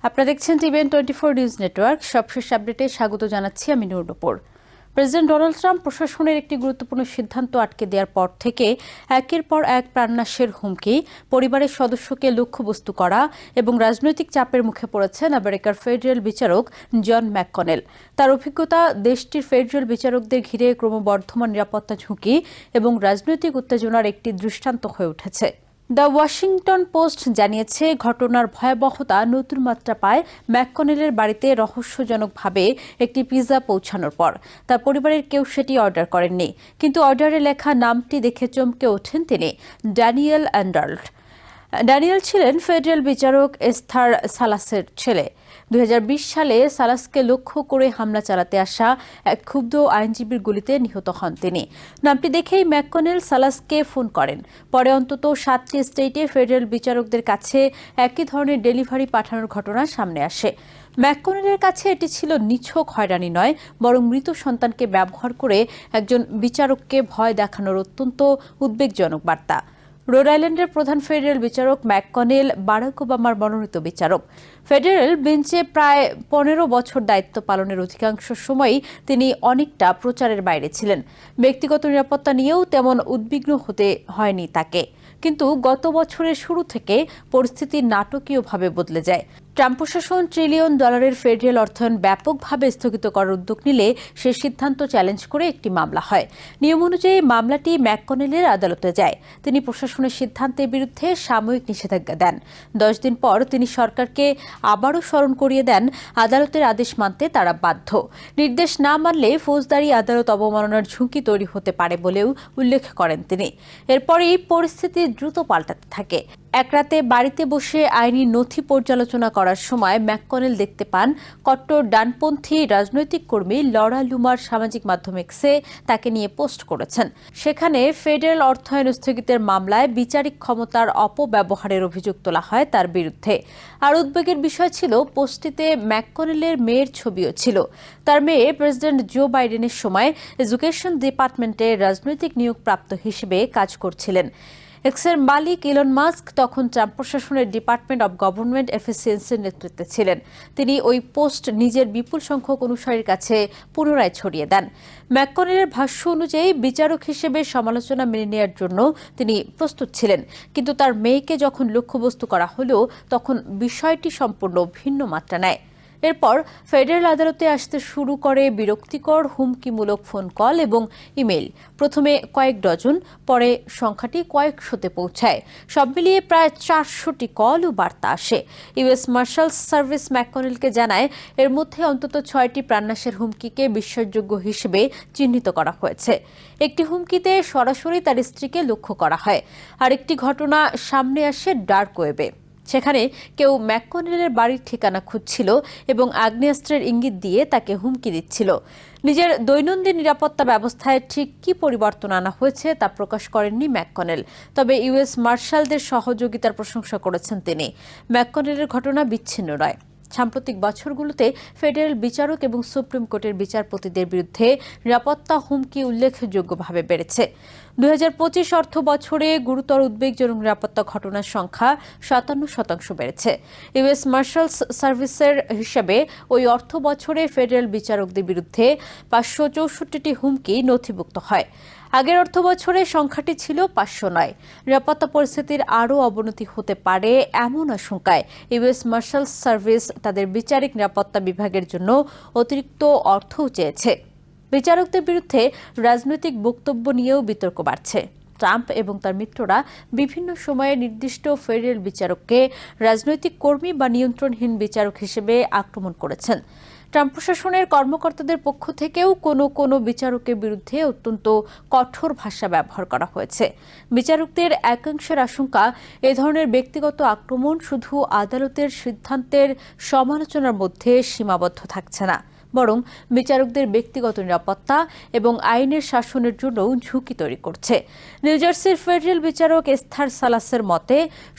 আপনারা দেখছেন TVN 24 news network. সবশেষ আপডেটে স্বাগত জানাচ্ছি আমি নূর। প্রেসিডেন্ট ডোনাল্ড ট্রাম্প প্রশাসনের একটি গুরুত্বপূর্ণ সিদ্ধান্ত আটকে দেওয়ার পর থেকে একের পর এক প্রাণনাশের হুমকি, পরিবারের সদস্যকে লক্ষ্যবস্তু করা এবং রাজনৈতিক চাপের মুখে পড়েছেন আমেরিকার ফেডারেল বিচারক জন ম্যাককনেল। তার অভিজ্ঞতা দেশটির ফেডারেল বিচারকদের ঘিরে ক্রমবর্ধমান নিরাপত্তা ঝুঁকি এবং রাজনৈতিক উত্তেজনার একটি দৃষ্টান্ত হয়ে উঠেছে। দ্য ওয়াশিংটন পোস্ট জানিয়েছে, ঘটনার ভয়াবহতা নতুন মাত্রা পায় ম্যাককনেলের বাড়িতে রহস্যজনকভাবে একটি পিৎজা পৌঁছানোর পর। তার পরিবারের কেউ সেটি অর্ডার করেননি, কিন্তু অর্ডারে লেখা নামটি দেখে চমকে ওঠেন তিনি, ড্যানিয়েল অ্যান্ডার্ট। ড্যানিয়েল ছিলেন ফেডারেল বিচারক এস্থার সালাসের ছেলে। 2020 সালে সালাসকে লক্ষ্য করে হামলা চালাতে আসা এক ক্ষুব্ধ আইনজীবীর গুলিতে নিহত হন তিনি। নামটি দেখেই ম্যাককনেল সালাসকে ফোন করেন। পরে অন্তত 7টি স্টেটে ফেডারেল বিচারকদের কাছে একই ধরনের ডেলিভারি পাঠানোর ঘটনা সামনে আসে। ম্যাককনেলের কাছে এটি ছিল নিছক হয়রানি নয়, বরং মৃত সন্তানকে ব্যবহার করে একজন বিচারককে ভয় দেখানোর অত্যন্ত উদ্বেগজনক বার্তা। রোড আইল্যান্ডের প্রধান ফেডারেল বিচারক ম্যাককনেল বারাক ওবামার মনোনীত বিচারক। ফেডারেল বেঞ্চে প্রায় 15 বছর দায়িত্ব পালনের অধিকাংশ সময়ই তিনি অনেকটা প্রচারের বাইরে ছিলেন। ব্যক্তিগত নিরাপত্তা নিয়েও তেমন উদ্বিগ্ন হতে হয়নি তাকে। কিন্তু গত বছরের শুরু থেকে পরিস্থিতি নাটকীয়ভাবে বদলে যায়। ট্রাম্প প্রশাসন $1 ট্রিলিয়ন ফেডারেল অর্থায়ন ব্যাপকভাবে স্থগিত করার উদ্যোগ নিলে সে সিদ্ধান্ত চ্যালেঞ্জ করে একটি মামলা হয়। নিয়ম অনুযায়ী মামলাটি ম্যাককনেলের আদালতে যায়। তিনি প্রশাসনের সিদ্ধান্তের বিরুদ্ধে সাময়িক নিষেধাজ্ঞা দেন। 10 দিন পর তিনি সরকারকে আবারও স্মরণ করিয়ে দেন আদালতের আদেশ মানতে তারা বাধ্য। নির্দেশ না মানলে ফৌজদারি আদালত অবমাননার ঝুঁকি তৈরি হতে পারে বলেও উল্লেখ করেন তিনি। এরপরই পরিস্থিতি দ্রুত পাল্টাতে থাকে। এক রাতে বাড়িতে বসে আইনি নথি পর্যালোচনা করার সময় ম্যাককনেল দেখতে পান কট্টর ডানপন্থী রাজনৈতিক কর্মী লরা লুমার সামাজিক মাধ্যম এক্সে তাকে নিয়ে পোস্ট করেছেন। সেখানে ফেডারেল অর্থায়ন স্থগিতের মামলায় বিচারিক ক্ষমতার অপব্যবহারের অভিযোগ তোলা হয় তার বিরুদ্ধে। আর উদ্বেগের বিষয় ছিল, পোস্টটিতে ম্যাককনেলের মেয়ের ছবিও ছিল। তার মেয়ে প্রেসিডেন্ট জো বাইডেনের সময় এডুকেশন ডিপার্টমেন্টে রাজনৈতিক নিয়োগপ্রাপ্ত হিসেবে কাজ করছিলেন। এক্সের মালিক ইলন মাস্ক তখন ট্রাম্প প্রশাসনের ডিপার্টমেন্ট অব গভর্নমেন্ট এফিসিয়েন্সির নেতৃত্বে ছিলেন। তিনি ওই পোস্ট নিজের বিপুল সংখ্যক অনুসারীর কাছে পুনরায় ছড়িয়ে দেন। ম্যাককনেলের ভাষ্য অনুযায়ী বিচারক হিসেবে সমালোচনা মেনে নেওয়ার জন্য তিনি প্রস্তুত ছিলেন, কিন্তু তার মেয়েকে যখন লক্ষ্যবস্তু করা হলো তখন বিষয়টি সম্পূর্ণ ভিন্ন মাত্রা নেয়। এরপর ফেডারেল আদালতে আসতে শুরু করে বিরক্তিকর হুমকিমূলক ফোন কল এবং ইমেল। প্রথমে কয়েক ডজন, পরে সংখ্যাটি কয়েকশোতে পৌঁছায়। সব মিলিয়ে প্রায় 400টি কল ও বার্তা আসে। ইউএস মার্শালস সার্ভিস ম্যাককনেলকে জানায়, এর মধ্যে অন্তত 6টি প্রাণনাশের হুমকিকে বিশ্বাসযোগ্য হিসেবে চিহ্নিত করা হয়েছে। একটি হুমকিতে সরাসরি তার স্ত্রীকে লক্ষ্য করা হয়। আরেকটি ঘটনা সামনে আসে ডার্ক ওয়েবে। সেখানে কেউ ম্যাককনেলের বাড়ির ঠিকানা খুঁজছিল এবং আগ্নেয়াস্ত্রের ইঙ্গিত দিয়ে তাকে হুমকি দিচ্ছিল। নিজের দৈনন্দিন নিরাপত্তা ব্যবস্থায় ঠিক কী পরিবর্তন আনা হয়েছে তা প্রকাশ করেননি ম্যাককনেল, তবে ইউএস মার্শালদের সহযোগিতার প্রশংসা করেছেন তিনি। ম্যাককনেলের ঘটনা বিচ্ছিন্ন নয়। সাম্প্রতিক বছরগুলোতে ফেডারেল বিচারক এবং সুপ্রিম কোর্টের বিচারপতিদের বিরুদ্ধে নিরাপত্তা হুমকি উল্লেখযোগ্যভাবে বেড়েছে। 2025 অর্থ বছরে গুরুতর উদ্বেগজনক নিরাপত্তা ঘটনার সংখ্যা 57% বেড়েছে। ইউএস মার্শালস সার্ভিসের হিসাবে ওই অর্থ বছরে ফেডারেল বিচারকদের বিরুদ্ধে 564টি হুমকি নথিভুক্ত হয়। আগের অর্থ বছরে সংখ্যাটি ছিল 509। নিরাপত্তা পরিস্থিতির আরও অবনতি হতে পারে এমন আশঙ্কায় ইউএস মার্শালস সার্ভিস তাদের বিচারিক নিরাপত্তা বিভাগের জন্য অতিরিক্ত অর্থও চেয়েছে। বিচারকদের বিরুদ্ধে রাজনৈতিক বক্তব্য নিয়েও বিতর্ক বাড়ছে। ট্রাম্প এবং তার মিত্ররা বিভিন্ন সময়ে নির্দিষ্ট ফেডারেল বিচারককে রাজনৈতিক কর্মী বা নিয়ন্ত্রণহীন বিচারক হিসেবে আক্রমণ করেছেন। ট্রাম্প প্রশাসনের কর্মকর্তাদের পক্ষ থেকেও কোনো বিচারকের বিরুদ্ধে অত্যন্ত কঠোর ভাষা ব্যবহার করা হয়েছে। বিচারকদের একাংশের আশঙ্কা, এ ধরনের ব্যক্তিগত আক্রমণ শুধু আদালতের সিদ্ধান্তের সমালোচনার মধ্যে সীমাবদ্ধ থাকছে না, বরং বিচারকদের ব্যক্তিগত নিরাপত্তা এবং আইনের শাসনের জন্য ঝুঁকি তৈরি করছে। নিউ জার্সির ফেডারেল বিচারক এস্থার সালাসের মতে,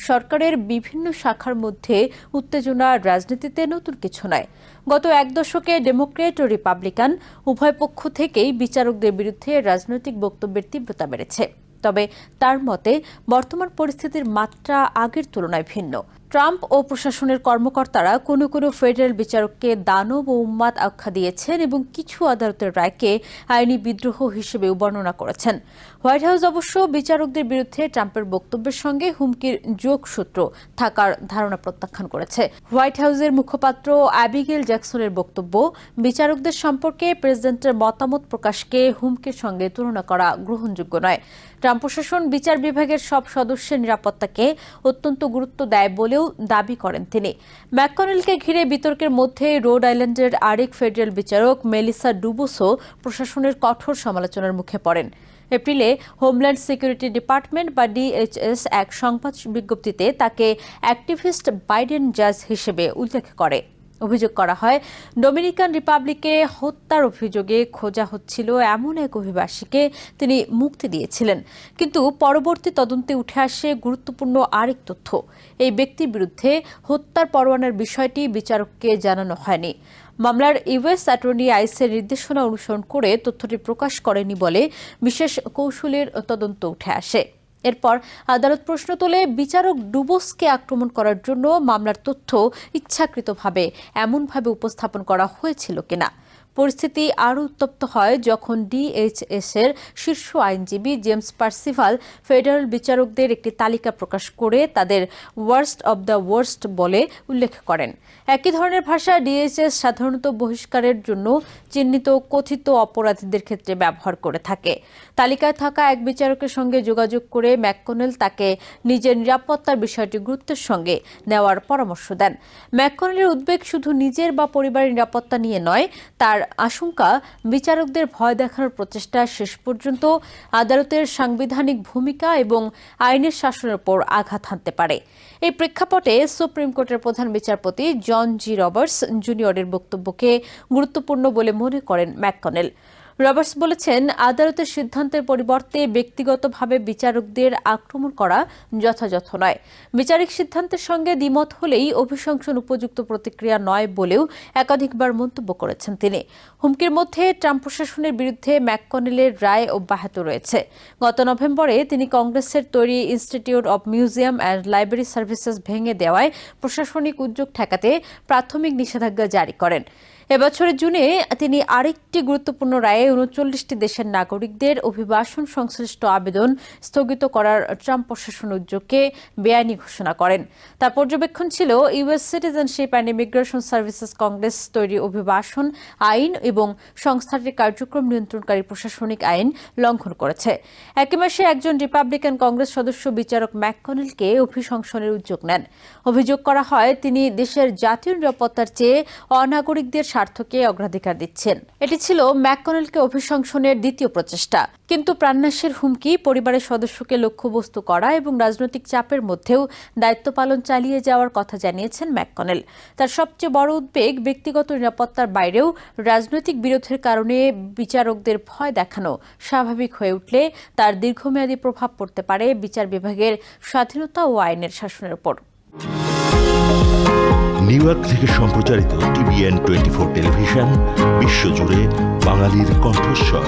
সরকারের বিভিন্ন শাখার মধ্যে উত্তেজনা রাজনীতিতে নতুন কিছু নয়। গত এক দশকে ডেমোক্রেট ও রিপাবলিকান উভয় পক্ষ থেকেই বিচারকদের বিরুদ্ধে রাজনৈতিক বক্তব্যের তীব্রতা বেড়েছে। তবে তার মতে বর্তমান পরিস্থিতির মাত্রা আগের তুলনায় ভিন্ন। ট্রাম্প ও প্রশাসনের কর্মকর্তারা কোনো কোনো ফেডারেল বিচারককে দানব ও উন্মাদ আখ্যা দিয়েছেন এবং কিছু আদালতের রায়কে আইনি বিদ্রোহ হিসেবেও বর্ণনা করেছেন। হোয়াইট হাউস অবশ্য বিচারকদের বিরুদ্ধে ট্রাম্পের বক্তব্যের সঙ্গে হুমকির যোগসূত্র থাকার ধারণা প্রত্যাখ্যান করেছে। হোয়াইট হাউসের মুখপাত্র অ্যাবিগেল জ্যাকসনের বক্তব্য, বিচারকদের সম্পর্কে প্রেসিডেন্টের মতামত প্রকাশকে হুমকির সঙ্গে তুলনা করা গ্রহণযোগ্য নয়। ট্রাম্প প্রশাসন বিচার বিভাগের সব সদস্যের নিরাপত্তাকে অত্যন্ত গুরুত্ব দেয় বলেও দাবি করেন তিনি। ম্যাককনেলকে ঘিরে বিতর্কের মধ্যে রোড আইল্যান্ডের আরেক ফেডারেল বিচারক মেলিসা ডুবোসও প্রশাসনের কঠোর সমালোচনার মুখে পড়েন। এপ্রিলে হোমল্যান্ড সিকিউরিটি ডিপার্টমেন্ট বা ডিএইচএস এক সংবাদ বিজ্ঞপ্তিতে তাকে অ্যাক্টিভিস্ট বাইডেন জাজ হিসেবে উল্লেখ করে। অভিযোগ করা হয়, ডোমিনিকান রিপাবলিকে হত্যার অভিযোগে খোঁজা হচ্ছিল এমন এক অভিবাসীকে তিনি মুক্তি দিয়েছিলেন। কিন্তু পরবর্তী তদন্তে উঠে আসে গুরুত্বপূর্ণ আরেক তথ্য। এই ব্যক্তির বিরুদ্ধে হত্যার পরোয়ানার বিষয়টি বিচারককে জানানো হয়নি। মামলার ইউএস অ্যাটর্নি আইসের নির্দেশনা অনুসরণ করে তথ্যটি প্রকাশ করেনি বলে বিশেষ কৌশলের তদন্ত উঠে আসে। এরপর আদালত প্রশ্ন তোলে, বিচারক ডুবোসকে আক্রমণ করার জন্য মামলার তথ্য ইচ্ছাকৃতভাবে এমনভাবে উপস্থাপন করা হয়েছিল কিনা। পরিস্থিতি আরও উত্তপ্ত হয় যখন ডিএইচএস-এর শীর্ষ আইনজীবী জেমস পার্সিভাল ফেডারেল বিচারকদের একটি তালিকা প্রকাশ করে তাদের ওয়ার্স্ট অব দ্য ওয়ার্স্ট বলে উল্লেখ করেন। একই ধরনের ভাষা ডিএইচএস সাধারণত বহিষ্কারের জন্য চিহ্নিত কথিত অপরাধীদের ক্ষেত্রে ব্যবহার করে থাকে। তালিকায় থাকা এক বিচারকের সঙ্গে যোগাযোগ করে ম্যাককনেল তাকে নিজের নিরাপত্তার বিষয়টি গুরুত্বের সঙ্গে নেওয়ার পরামর্শ দেন। ম্যাককনেলের উদ্বেগ শুধু নিজের বা পরিবারের নিরাপত্তা নিয়ে নয়, তার আশঙ্কা বিচারকদের ভয় দেখানোর প্রচেষ্টা শেষ পর্যন্ত আদালতের সাংবিধানিক ভূমিকা এবং আইনের শাসনের উপর আঘাত হানতে পারে। এই প্রেক্ষাপটে সুপ্রিম কোর্টের প্রধান বিচারপতি জন জি রবার্টস জুনিয়রের বক্তব্যকে গুরুত্বপূর্ণ বলে মনে করেন ম্যাককনেল। রবার্টস বলেছেন, আদালতের সিদ্ধান্তের পরিবর্তে ব্যক্তিগতভাবে বিচারকদের আক্রমণ করা যথাযথ নয়। বিচারিক সিদ্ধান্তের সঙ্গে দ্বিমত হলেই অভিশংসন উপযুক্ত প্রতিক্রিয়া নয় বলেও একাধিকবার মন্তব্য করেছেন তিনি। হুমকির মধ্যে ট্রাম্প প্রশাসনের বিরুদ্ধে ম্যাককনেলের রায় অব্যাহত রয়েছে। গত নভেম্বরে তিনি কংগ্রেসের তৈরি institute of museum and library services ভেঙে দেওয়ায় প্রশাসনিক উদ্যোগ ঠেকাতে প্রাথমিক নিষেধাজ্ঞা জারি করেন। এবছরের জুনে তিনি আরেকটি গুরুত্বপূর্ণ রায়ে ৩৯টি দেশের নাগরিকদের অভিবাসন সংশ্লিষ্ট আবেদন স্থগিত করার ট্রাম্প প্রশাসনের উদ্যোগকে বেআইনি ঘোষণা করেন। তার পর্যবেক্ষণ ছিল, US citizenship and immigration services Congress তৈরি অভিবাসন আইন এবং সংস্থাটির কার্যক্রম নিয়ন্ত্রণকারী প্রশাসনিক আইন লঙ্ঘন করেছে। একই মাসে একজন রিপাবলিকান কংগ্রেস সদস্য বিচারক ম্যাককনেলকে অভিশংসনের উদ্যোগ নেন। অভিযোগ করা হয়, তিনি দেশের জাতীয় নিরাপত্তার চেয়ে অনাগরিকদের স্বার্থকে অগ্রাধিকার দিচ্ছেন। এটি ছিল ম্যাককনেলকে অভিশংসনের দ্বিতীয় প্রচেষ্টা। কিন্তু প্রাণনাশের হুমকি, পরিবারের সদস্যকে লক্ষ্যবস্তু করা এবং রাজনৈতিক চাপের মধ্যেও দায়িত্ব পালন চালিয়ে যাওয়ার কথা জানিয়েছেন ম্যাককনেল। তার সবচেয়ে বড় উদ্বেগ, ব্যক্তিগত নিরাপত্তার বাইরেও রাজনৈতিক বিরোধের কারণে বিচারকদের ভয় দেখানো স্বাভাবিক হয়ে উঠলে তার দীর্ঘমেয়াদী প্রভাব পড়তে পারে বিচার বিভাগের স্বাধীনতা ও আইনের শাসনের উপর। নিউ ইয়র্ক থেকে সম্প্রচারিত TVN 24 টেলিভিশন বিশ্বজুড়ে বাঙালির কণ্ঠস্বর।